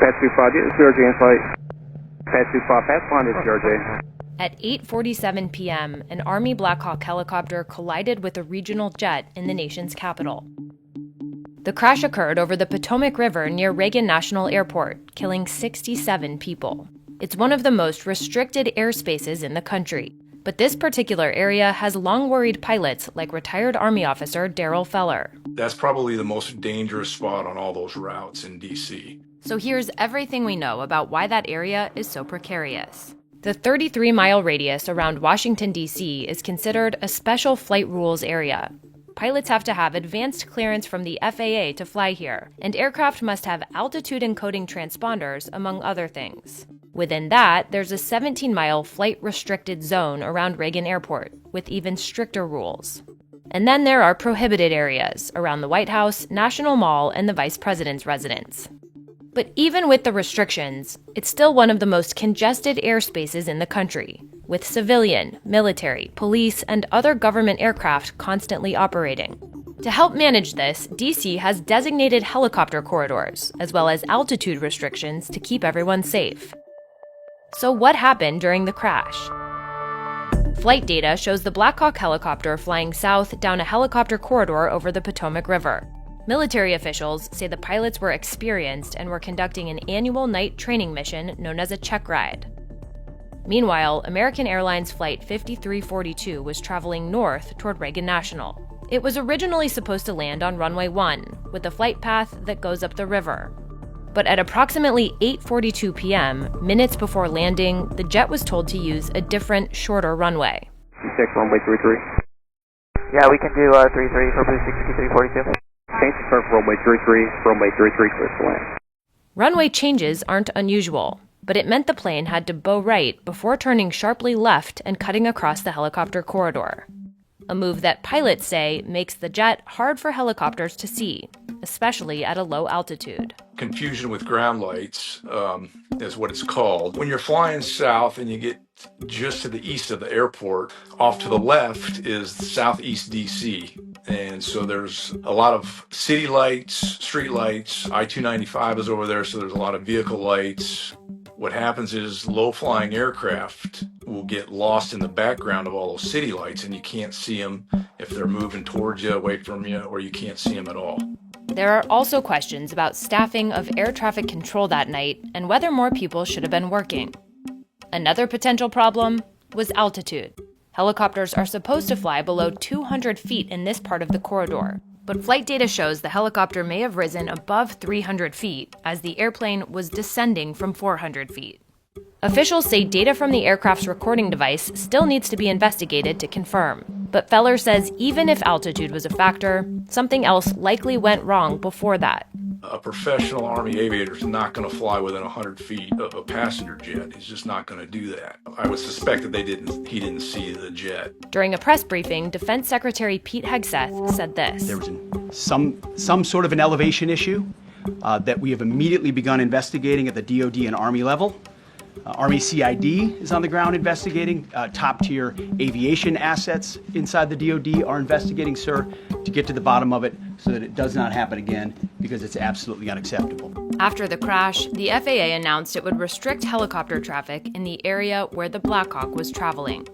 Pat 25, this is CRJ in flight. Pat 25, pass line is CRJ. At 8:47 p.m., an Army Black Hawk helicopter collided with a regional jet in the nation's capital. The crash occurred over the Potomac River near Reagan National Airport, killing 67 people. It's one of the most restricted airspaces in the country. But this particular area has long worried pilots like retired Army officer Darrell Feller. That's probably the most dangerous spot on all those routes in D.C. So here's everything we know about why that area is so precarious. The 33-mile radius around Washington, D.C. is considered a special flight rules area. Pilots have to have advanced clearance from the FAA to fly here, and aircraft must have altitude encoding transponders, among other things. Within that, there's a 17-mile flight-restricted zone around Reagan Airport, with even stricter rules. And then there are prohibited areas around the White House, National Mall, and the Vice President's residence. But even with the restrictions, it's still one of the most congested airspaces in the country, with civilian, military, police, and other government aircraft constantly operating. To help manage this, D.C. has designated helicopter corridors, as well as altitude restrictions to keep everyone safe. So what happened during the crash? Flight data shows the Black Hawk helicopter flying south down a helicopter corridor over the Potomac River. Military officials say the pilots were experienced and were conducting an annual night training mission known as a check ride. Meanwhile, American Airlines Flight 5342 was traveling north toward Reagan National. It was originally supposed to land on runway 1, with a flight path that goes up the river. But at approximately 8:42 p.m., minutes before landing, the jet was told to use a different, shorter runway. Check runway 33. Yeah, we can do 33 for Blue 6342. Change to start runway 33, runway 33 clear to land. Runway changes aren't unusual, but it meant the plane had to bow right before turning sharply left and cutting across the helicopter corridor. A move that pilots say makes the jet hard for helicopters to see, especially at a low altitude. Confusion with ground lights is what it's called. When you're flying south and you get just to the east of the airport, off to the left is southeast DC. And so there's a lot of city lights, street lights. I-295 is over there, so there's a lot of vehicle lights. What happens is low-flying aircraft will get lost in the background of all those city lights, and you can't see them if they're moving towards you, away from you, or you can't see them at all. There are also questions about staffing of air traffic control that night and whether more people should have been working. Another potential problem was altitude. Helicopters are supposed to fly below 200 feet in this part of the corridor, but flight data shows the helicopter may have risen above 300 feet as the airplane was descending from 400 feet. Officials say data from the aircraft's recording device still needs to be investigated to confirm. But Feller says even if altitude was a factor, something else likely went wrong before that. A professional Army aviator is not going to fly within 100 feet of a passenger jet. He's just not going to do that. I would suspect that he didn't see the jet. During a press briefing, Defense Secretary Pete Hegseth said this. There was some sort of an elevation issue that we have immediately begun investigating at the DoD and Army level. Army CID is on the ground investigating. Top-tier aviation assets inside the DoD are investigating, sir, to get to the bottom of it so that it does not happen again, because it's absolutely unacceptable. After the crash, the FAA announced it would restrict helicopter traffic in the area where the Black Hawk was traveling.